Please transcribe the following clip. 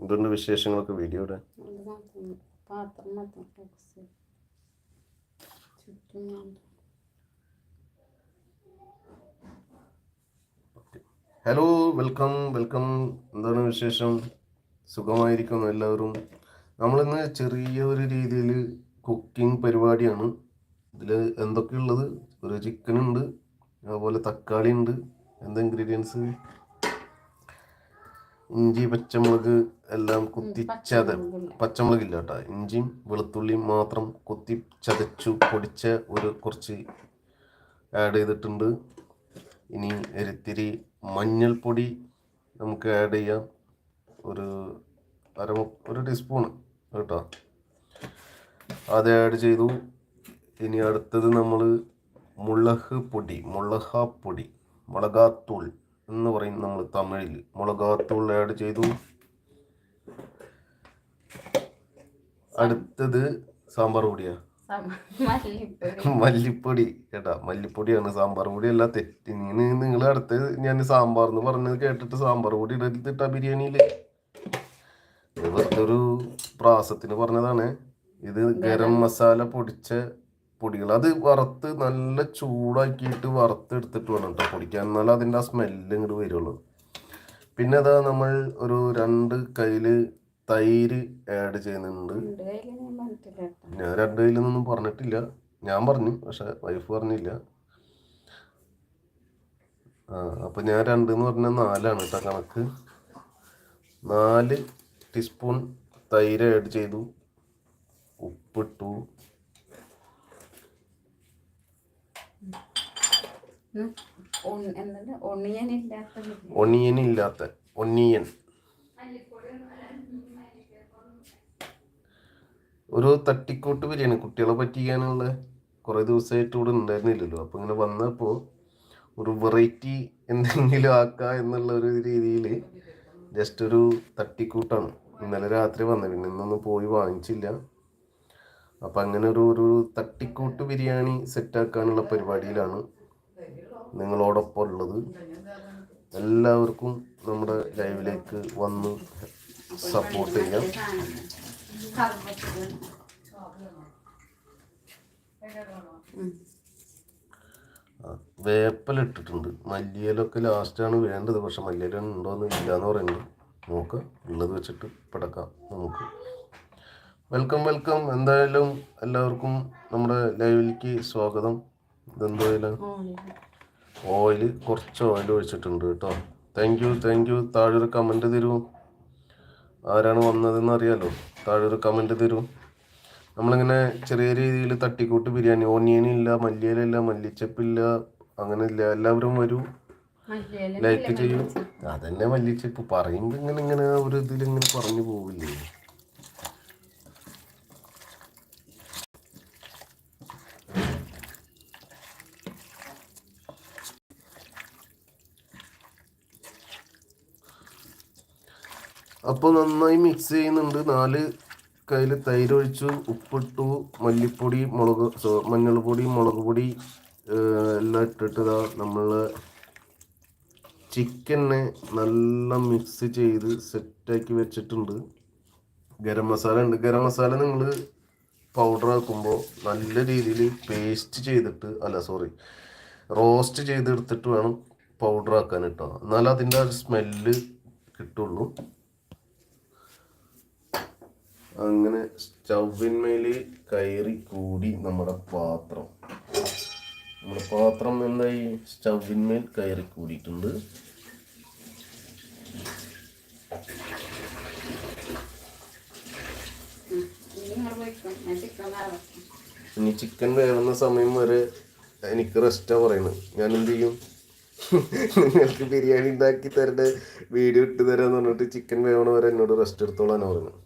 എന്തുകൊണ്ട് വിശേഷങ്ങളൊക്കെ വീഡിയോയുടെ ഹലോ വെൽക്കം വെൽക്കം. എന്താണ് വിശേഷം? സുഖമായിരിക്കുന്നു എല്ലാവരും. നമ്മളിന്ന് ചെറിയൊരു രീതിയിൽ കുക്കിംഗ് പരിപാടിയാണ്. ഇതിൽ എന്തൊക്കെയുള്ളത്? ഒരു ചിക്കൻ ഉണ്ട്, അതുപോലെ തക്കാളി ഉണ്ട്. എന്താ ഇൻഗ്രീഡിയൻസ്? ഇഞ്ചി, പച്ചമുളക് എല്ലാം പച്ചമുളകില്ല കേട്ടോ. ഇഞ്ചിയും വെളുത്തുള്ളിയും മാത്രം കുത്തി ചതച്ചു പൊടിച്ച കുറച്ച് ആഡ് ചെയ്തിട്ടുണ്ട്. ഇനി ഒരിത്തിരി മഞ്ഞൾപ്പൊടി നമുക്ക് ആഡ് ചെയ്യാം, ഒരു ടീസ്പൂണ് കേട്ടോ. അത് ആഡ് ചെയ്തു. ഇനി അടുത്തത് നമ്മൾ മുളകാത്തൂൾ എന്ന് പറയും നമ്മൾ തമിഴിൽ. മുളകാത്തൂൾ ആഡ് ചെയ്തു. അടുത്തത് സാമ്പാർ പൊടിയാ, മല്ലിപ്പൊടി കേട്ടാ. മല്ലിപ്പൊടിയാണ്, സാമ്പാർ പൊടി അല്ല. തെറ്റി. ഇങ്ങനെ നിങ്ങൾ അടുത്ത് ഞാൻ സാമ്പാർ എന്ന് പറഞ്ഞത് കേട്ടിട്ട് സാമ്പാർ പൊടി ഇടരുത്തിട്ടാ ബിരിയാണിയില്. വെറുതെ ഒരു പ്രാസത്തിന് പറഞ്ഞതാണ്. ഇത് ഗരം മസാല പൊടിച്ച പൊടികൾ. അത് വറുത്ത് നല്ല ചൂടാക്കിയിട്ട് വറുത്തെടുത്തിട്ട് വേണം കേട്ടോ പൊടിക്കാൻ, എന്നാലും അതിൻ്റെ ആ സ്മെല്ല് ഇങ്ങോട്ട് വരുള്ളൂ. പിന്നെ അതാ നമ്മൾ ഒരു 2 കയ്യില് തൈര് ആഡ് ചെയ്യുന്നുണ്ട്. ഞാൻ 2 കയ്യിലൊന്നും പറഞ്ഞിട്ടില്ല, ഞാൻ പറഞ്ഞു, പക്ഷെ വൈഫ് പറഞ്ഞില്ല. അപ്പം ഞാൻ 2 എന്ന് പറഞ്ഞാൽ 4 കേട്ടോ കണക്ക്. 4 ടീസ്പൂൺ തൈര് ആഡ് ചെയ്തു. ഉപ്പിട്ടു. ഒണിയൻ ഒരു തട്ടിക്കൂട്ട് ബിരിയാണി, കുട്ടികളെ പറ്റിക്കാനുള്ള. കുറേ ദിവസമായിട്ട് ഇവിടെ ഉണ്ടായിരുന്നില്ലല്ലോ. അപ്പം ഇങ്ങനെ വന്നപ്പോൾ ഒരു വെറൈറ്റി എന്തെങ്കിലും ആക്കുക എന്നുള്ള ഒരു രീതിയിൽ ജസ്റ്റ് ഒരു തട്ടിക്കൂട്ടാണ്. ഇന്നലെ രാത്രി വന്നത്, പിന്നെ ഇന്നൊന്നും പോയി വാങ്ങിച്ചില്ല. അപ്പം അങ്ങനെ ഒരു തട്ടിക്കൂട്ട് ബിരിയാണി സെറ്റാക്കാനുള്ള പരിപാടിയിലാണ് നിങ്ങളോടൊപ്പം ഉള്ളത്. എല്ലാവർക്കും നമ്മുടെ ലൈവിലേക്ക് വന്ന് സപ്പോർട്ട് ചെയ്യാം. വേപ്പില ഇട്ടിട്ടുണ്ട്. മല്ലിയിലൊക്കെ ലാസ്റ്റാണ് വേണ്ടത്, പക്ഷെ മല്ലിയില ഉണ്ടോയെന്ന് ഇല്ലയെന്ന് പറയുന്നുണ്ട്. നോക്കാം, ഉള്ളത് വെച്ചിട്ട് പടക്കാം നമുക്ക്. Welcome welcome. എന്തായാലും എല്ലാവർക്കും നമ്മുടെ ലൈവിലേക്ക് സ്വാഗതം. ഇതെന്തായാലും കുറച്ച് ഓയിൽ ഒഴിച്ചിട്ടുണ്ട് കേട്ടോ. Thank you. താഴൊരു കമൻറ്റ് തരൂ, ആരാണ് വന്നതെന്ന് അറിയാലോ. താഴൊരു കമൻറ്റ് തരൂ. നമ്മളിങ്ങനെ ചെറിയ രീതിയിൽ തട്ടിക്കൂട്ട് ബിരിയാണി, ഓനിയനില്ല, മല്ലിയിലില്ല, മല്ലിച്ചപ്പില്ല, അങ്ങനെ ഇല്ല. എല്ലാവരും വരൂ, ലൈക്ക് ചെയ്യൂ. അതന്നെ മല്ലിച്ചപ്പ് പറയുമ്പോൾ ഇങ്ങനെ ഒരു ഇതിലിങ്ങനെ പറഞ്ഞു പോവില്ലേ. അപ്പോൾ നന്നായി മിക്സ് ചെയ്യുന്നുണ്ട്. 4 കയ്യിൽ തൈര് ഒഴിച്ചു, ഉപ്പിട്ടു, മല്ലിപ്പൊടി, മഞ്ഞൾപ്പൊടി, മുളക് പൊടി എല്ലാം ഇട്ടിട്ട് നമ്മൾ ചിക്കനെ നല്ല മിക്സ് ചെയ്ത് സെറ്റാക്കി വെച്ചിട്ടുണ്ട്. ഗരം മസാല ഉണ്ട്. ഗരം മസാല നിങ്ങൾ പൗഡർ ആക്കുമ്പോൾ നല്ല രീതിയിൽ റോസ്റ്റ് ചെയ്തെടുത്തിട്ട് വേണം പൗഡർ ആക്കാൻ കേട്ടോ, എന്നാലും അതിൻ്റെ ഒരു സ്മെല്ല് കിട്ടുള്ളൂ. അങ്ങനെ സ്റ്റൗവിന്മേൽ കയറി കൂടി നമ്മുടെ പാത്രം എന്തായി? സ്റ്റൗവിന്മേൽ കയറി കൂടിയിട്ടുണ്ട്. ഇനി ചിക്കൻ വേവുന്ന സമയം വരെ എനിക്ക് റെസ്റ്റാ പറയുന്നത്. ഞാൻ എന്ത് ചെയ്യും? നിങ്ങൾക്ക് ബിരിയാണി ഉണ്ടാക്കി തരേണ്ട വീഡിയോ ഇട്ട് തരാന്ന് പറഞ്ഞിട്ട് ചിക്കൻ വേവണ വരെ എന്നോട് റെസ്റ്റ് എടുത്തോളാനാണ് പറയുന്നത്.